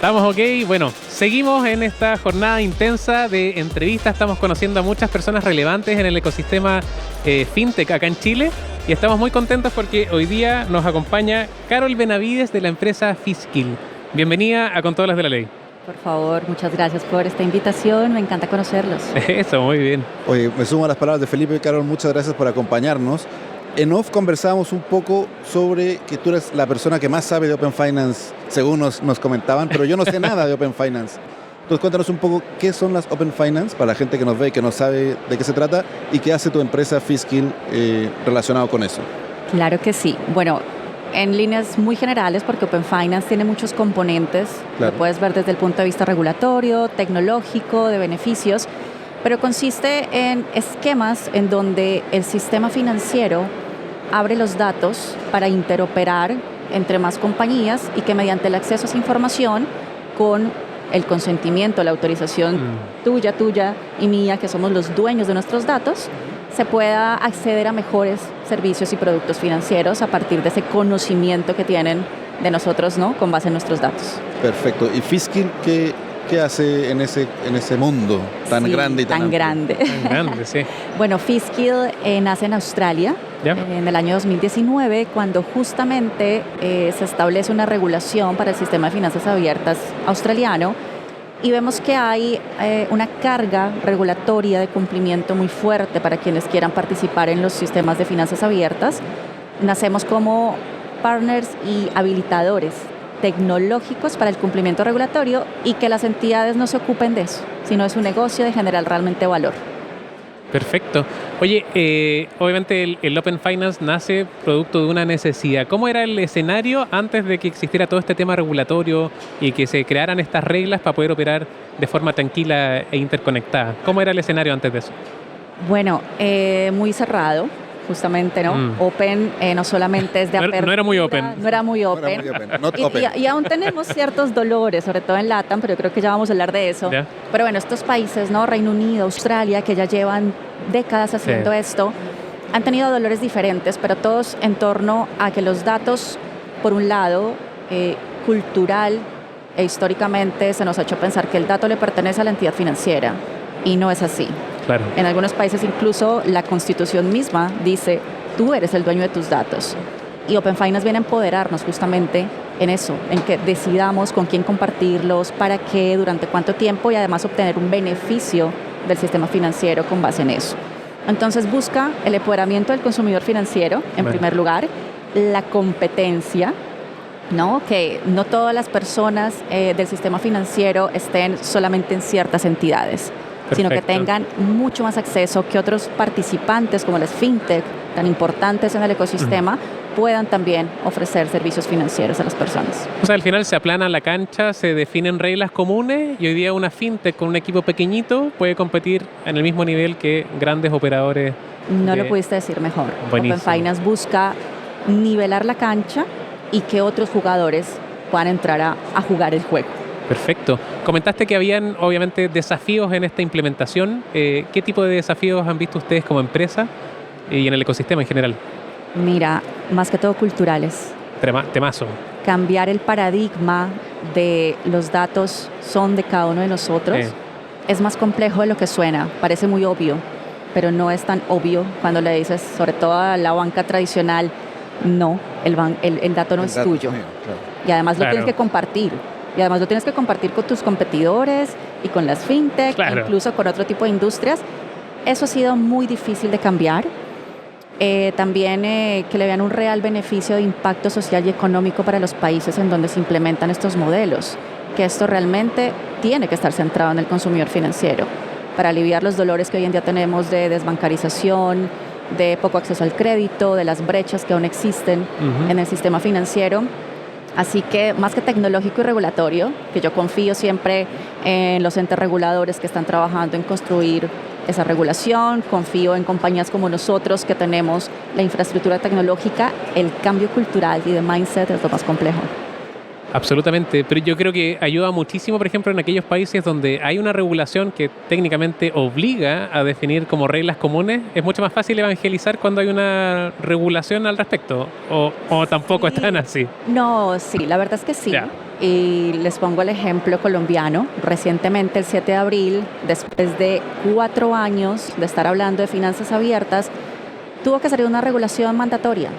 Estamos ok. Bueno, seguimos en esta jornada intensa de entrevistas. Estamos conociendo a muchas personas relevantes en el ecosistema fintech acá en Chile. Y estamos muy contentos porque hoy día nos acompaña Carol Benavides de la empresa Fiskill. Bienvenida a Con Todas las de la Ley. Por favor, muchas gracias por esta invitación. Me encanta conocerlos. Eso, muy bien. Oye, me sumo a las palabras de Felipe. Carol, muchas gracias por acompañarnos. En off conversábamos un poco sobre que tú eres la persona que más sabe de Open Finance, según nos comentaban, pero yo no sé nada de Open Finance. Entonces cuéntanos un poco qué son las Open Finance para la gente que nos ve y que no sabe de qué se trata y qué hace tu empresa Fiskill relacionado con eso. Claro que sí. Bueno, en líneas muy generales, porque Open Finance tiene muchos componentes, Claro. Lo puedes ver desde el punto de vista regulatorio, tecnológico, de beneficios, pero consiste en esquemas en donde el sistema financiero abre los datos para interoperar entre más compañías y que mediante el acceso a esa información con el consentimiento, la autorización tuya y mía, que somos los dueños de nuestros datos, se pueda acceder a mejores servicios y productos financieros a partir de ese conocimiento que tienen de nosotros, ¿no? Con base en nuestros datos. Perfecto. ¿Y Fiskill qué hace en ese mundo tan Sí, grande y tan amplio? grande. Tan grande, sí. Bueno, Fiskill nace en Australia en el año 2019, cuando justamente se establece una regulación para el sistema de finanzas abiertas australiano y vemos que hay una carga regulatoria de cumplimiento muy fuerte para quienes quieran participar en los sistemas de finanzas abiertas. Nacemos como partners y habilitadores tecnológicos para el cumplimiento regulatorio y que las entidades no se ocupen de eso, sino es un negocio de generar realmente valor. Perfecto. Oye, obviamente el Open Finance nace producto de una necesidad. ¿Cómo era el escenario antes de que existiera todo este tema regulatorio y que se crearan estas reglas para poder operar de forma tranquila e interconectada? ¿Cómo era el escenario antes de eso? Bueno, muy cerrado, justamente, ¿no? Open no solamente es de apertura. No era muy open. No era muy No open. era muy open, not open. Y aún tenemos ciertos dolores, sobre todo en LATAM, pero yo creo que ya vamos a hablar de eso. Ya. Pero bueno, estos países, ¿no? Reino Unido, Australia, que ya llevan décadas haciendo esto, han tenido dolores diferentes, pero todos en torno a que los datos, por un lado, cultural e históricamente se nos ha hecho pensar que el dato le pertenece a la entidad financiera y no es así. Claro. En algunos países incluso la Constitución misma dice, tú eres el dueño de tus datos. Y Open Finance viene a empoderarnos justamente en eso, en que decidamos con quién compartirlos, para qué, durante cuánto tiempo y además obtener un beneficio del sistema financiero con base en eso. Entonces busca el empoderamiento del consumidor financiero, en primer lugar, la competencia, ¿no? Que no todas las personas del sistema financiero estén solamente en ciertas entidades, sino que tengan mucho más acceso, que otros participantes como las fintech, tan importantes en el ecosistema, puedan también ofrecer servicios financieros a las personas. O sea, al final se aplana la cancha, se definen reglas comunes y hoy día una fintech con un equipo pequeñito puede competir en el mismo nivel que grandes operadores. No lo pudiste decir mejor. Buenísimo. Open Finance busca nivelar la cancha y que otros jugadores puedan entrar a jugar el juego. Perfecto. Comentaste que habían, obviamente, desafíos en esta implementación. ¿Qué tipo de desafíos han visto ustedes como empresa y en el ecosistema en general? Mira, más que todo culturales. Temazo. Cambiar el paradigma de los datos son de cada uno de nosotros es más complejo de lo que suena. Parece muy obvio, pero no es tan obvio cuando le dices, sobre todo a la banca tradicional, no, el dato no es tuyo. Mío, claro. Y además lo tienes que compartir. Y además lo tienes que compartir con tus competidores y con las fintech, incluso con otro tipo de industrias. Eso ha sido muy difícil de cambiar. También que le vean un real beneficio de impacto social y económico para los países en donde se implementan estos modelos. Que esto realmente tiene que estar centrado en el consumidor financiero para aliviar los dolores que hoy en día tenemos de desbancarización, de poco acceso al crédito, de las brechas que aún existen en el sistema financiero. Así que más que tecnológico y regulatorio, que yo confío siempre en los entes reguladores que están trabajando en construir esa regulación, confío en compañías como nosotros que tenemos la infraestructura tecnológica, el cambio cultural y de mindset es lo más complejo. Absolutamente, pero yo creo que ayuda muchísimo, por ejemplo, en aquellos países donde hay una regulación que técnicamente obliga a definir como reglas comunes. Es mucho más fácil evangelizar cuando hay una regulación al respecto, o tampoco Sí. están así. No, sí, la verdad es que sí. Ya. Y les pongo el ejemplo colombiano. Recientemente, el 7 de abril, después de 4 años de estar hablando de finanzas abiertas, tuvo que salir una regulación mandatoria.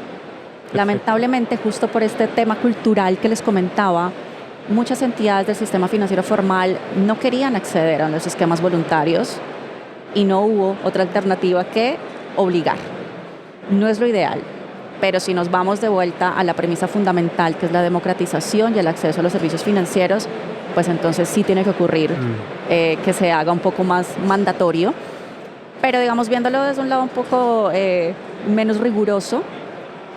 Lamentablemente, justo por este tema cultural que les comentaba, muchas entidades del sistema financiero formal no querían acceder a los esquemas voluntarios y no hubo otra alternativa que obligar. No es lo ideal. Pero si nos vamos de vuelta a la premisa fundamental, que es la democratización y el acceso a los servicios financieros, pues entonces sí tiene que ocurrir que se haga un poco más mandatorio. Pero digamos, viéndolo desde un lado un poco menos riguroso,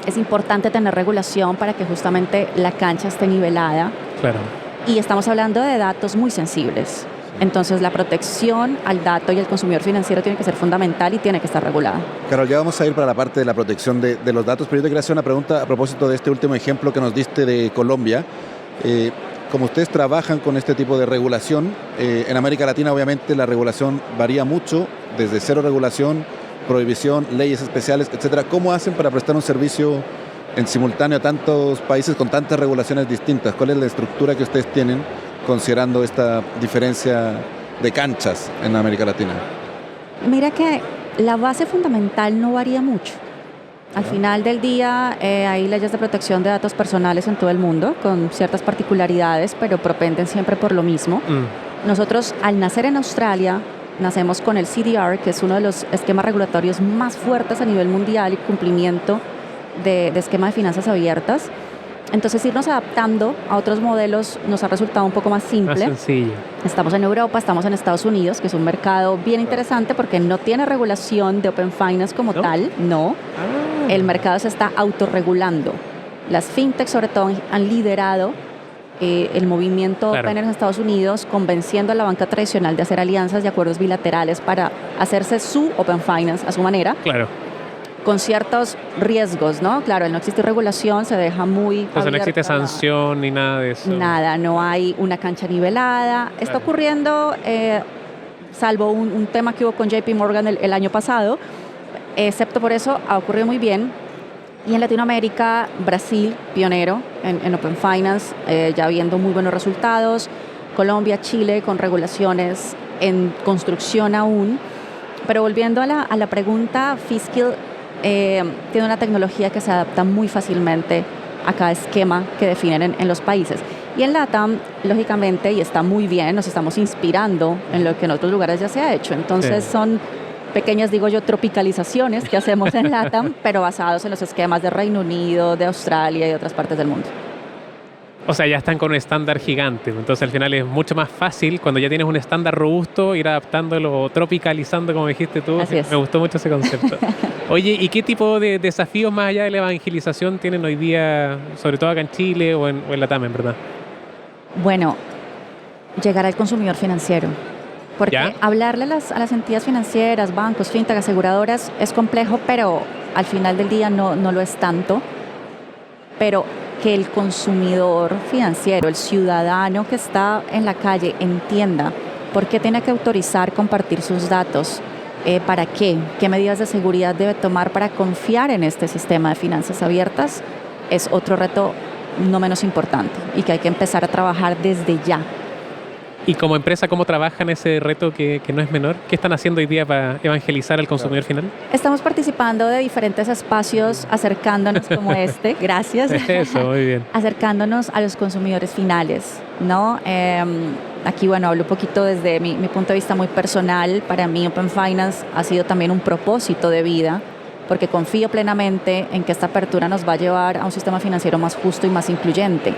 es importante tener regulación para que justamente la cancha esté nivelada. Claro. Y estamos hablando de datos muy sensibles. Entonces, la protección al dato y al consumidor financiero tiene que ser fundamental y tiene que estar regulada. Carol, ya vamos a ir para la parte de la protección de los datos, pero yo te quería hacer una pregunta a propósito de este último ejemplo que nos diste de Colombia. Como ustedes trabajan con este tipo de regulación, en América Latina obviamente la regulación varía mucho, desde cero regulación, prohibición, leyes especiales, etcétera. ¿Cómo hacen para prestar un servicio en simultáneo a tantos países con tantas regulaciones distintas? ¿Cuál es la estructura que ustedes tienen considerando esta diferencia de canchas en América Latina? Mira que la base fundamental no varía mucho. Al final del día hay leyes de protección de datos personales en todo el mundo con ciertas particularidades, pero propenden siempre por lo mismo. Nosotros, al nacer en Australia, nacemos con el CDR, que es uno de los esquemas regulatorios más fuertes a nivel mundial y cumplimiento de esquema de finanzas abiertas. Entonces, irnos adaptando a otros modelos nos ha resultado un poco más simple. Más sencillo. Estamos en Europa, estamos en Estados Unidos, que es un mercado bien interesante porque no tiene regulación de Open Finance como tal, no. El mercado se está autorregulando. Las fintechs, sobre todo, han liderado el movimiento Open en Estados Unidos, convenciendo a la banca tradicional de hacer alianzas y acuerdos bilaterales para hacerse su Open Finance a su manera. Claro. Con ciertos riesgos, ¿no? Claro, al no existir regulación se deja muy Entonces no existe sanción ni nada de eso. Nada, no hay una cancha nivelada. Está ocurriendo, salvo un tema que hubo con JP Morgan el año pasado, excepto por eso ha ocurrido muy bien. Y en Latinoamérica, Brasil, pionero en Open Finance, ya viendo muy buenos resultados. Colombia, Chile, con regulaciones en construcción aún. Pero volviendo a la pregunta, Fiskill tiene una tecnología que se adapta muy fácilmente a cada esquema que definen en los países. Y en LATAM, lógicamente, y está muy bien, nos estamos inspirando en lo que en otros lugares ya se ha hecho. Entonces son pequeñas, digo yo, tropicalizaciones que hacemos en LATAM, pero basados en los esquemas de Reino Unido, de Australia y de otras partes del mundo. O sea, ya están con un estándar gigante, entonces al final es mucho más fácil cuando ya tienes un estándar robusto ir adaptándolo o tropicalizando, como dijiste tú. Así es. Me gustó mucho ese concepto. Oye, ¿y qué tipo de desafíos más allá de la evangelización tienen hoy día, sobre todo acá en Chile o en LATAM, en verdad? Bueno, llegar al consumidor financiero. Porque hablarle a las entidades financieras, bancos, fintech, aseguradoras, es complejo, pero al final del día no lo es tanto. Pero que el consumidor financiero, el ciudadano que está en la calle, entienda por qué tiene que autorizar compartir sus datos, para qué medidas de seguridad debe tomar para confiar en este sistema de finanzas abiertas, es otro reto no menos importante y que hay que empezar a trabajar desde ya. Y como empresa, ¿cómo trabajan ese reto que no es menor? ¿Qué están haciendo hoy día para evangelizar al consumidor final? Estamos participando de diferentes espacios, acercándonos como este, gracias. Eso, muy bien. Acercándonos a los consumidores finales, ¿no? Aquí, bueno, hablo un poquito desde mi punto de vista muy personal. Para mí, Open Finance ha sido también un propósito de vida, porque confío plenamente en que esta apertura nos va a llevar a un sistema financiero más justo y más incluyente.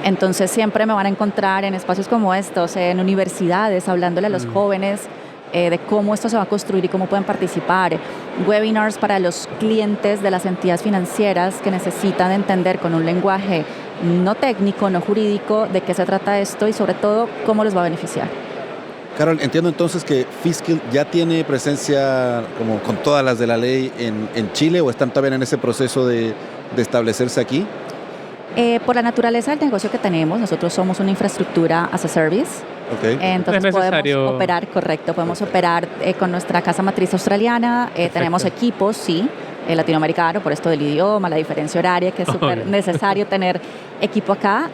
Entonces siempre me van a encontrar en espacios como estos, en universidades, hablándole a los jóvenes de cómo esto se va a construir y cómo pueden participar. Webinars para los clientes de las entidades financieras que necesitan entender con un lenguaje no técnico, no jurídico, de qué se trata esto y sobre todo cómo les va a beneficiar. Carol, entiendo entonces que Fiskill ya tiene presencia como con todas las de la ley en Chile, o están todavía en ese proceso de establecerse aquí. Por la naturaleza del negocio que tenemos, nosotros somos una infraestructura as a service. Okay. Entonces podemos operar, correcto, podemos operar con nuestra casa matriz australiana, tenemos equipos, sí, latinoamericano, por esto del idioma, la diferencia horaria, que es súper necesario tener equipo acá,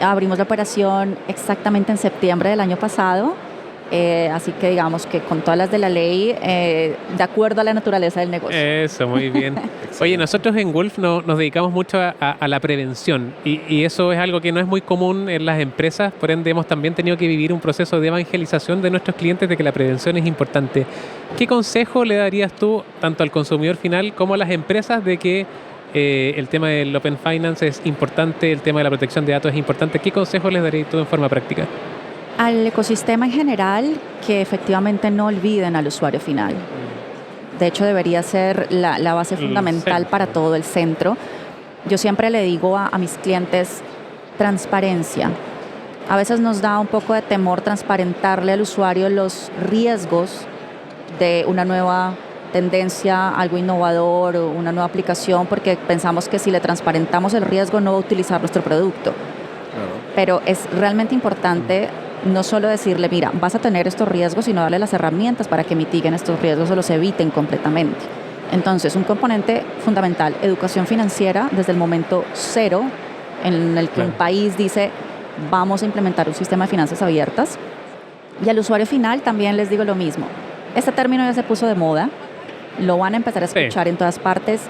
Abrimos la operación exactamente en septiembre del año pasado. Así que digamos que con todas las de la ley, de acuerdo a la naturaleza del negocio. Eso, muy bien. Oye, nosotros en Wolf nos dedicamos mucho a la prevención y eso es algo que no es muy común en las empresas, por ende hemos también tenido que vivir un proceso de evangelización de nuestros clientes de que la prevención es importante. ¿Qué consejo le darías tú tanto al consumidor final como a las empresas de que el tema del Open Finance es importante, el tema de la protección de datos es importante? ¿Qué consejo les darías tú en forma práctica? Al ecosistema en general, que efectivamente no olviden al usuario final. De hecho, debería ser la base fundamental para todo el centro. Yo siempre le digo a mis clientes, transparencia. A veces nos da un poco de temor transparentarle al usuario los riesgos de una nueva tendencia, algo innovador o una nueva aplicación, porque pensamos que si le transparentamos el riesgo no va a utilizar nuestro producto. Claro. Pero es realmente importante no solo decirle, mira, vas a tener estos riesgos, sino darle las herramientas para que mitiguen estos riesgos o los eviten completamente. Entonces, un componente fundamental, educación financiera desde el momento cero en el que un país dice, vamos a implementar un sistema de finanzas abiertas. Y al usuario final también les digo lo mismo. Este término ya se puso de moda, lo van a empezar a escuchar en todas partes.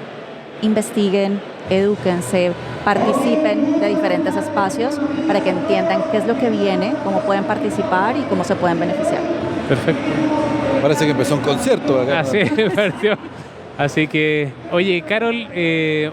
Investiguen, edúquense, participen de diferentes espacios para que entiendan qué es lo que viene, cómo pueden participar y cómo se pueden beneficiar. Perfecto. Parece que empezó un concierto acá. Así partió. Así que, oye, Carol,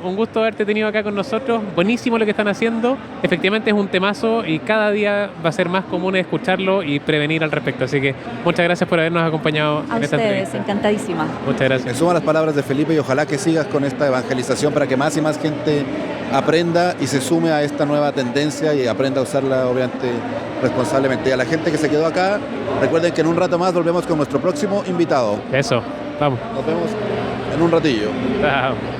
un gusto haberte tenido acá con nosotros. Buenísimo lo que están haciendo. Efectivamente es un temazo y cada día va a ser más común escucharlo y prevenir al respecto. Así que muchas gracias por habernos acompañado en esta entrevista. Encantadísima. Muchas gracias. Me suman las palabras de Felipe y ojalá que sigas con esta evangelización para que más y más gente aprenda y se sume a esta nueva tendencia y aprenda a usarla, obviamente, responsablemente. Y a la gente que se quedó acá, recuerden que en un rato más volvemos con nuestro próximo invitado. Eso, vamos. Nos vemos en un ratillo. Chao.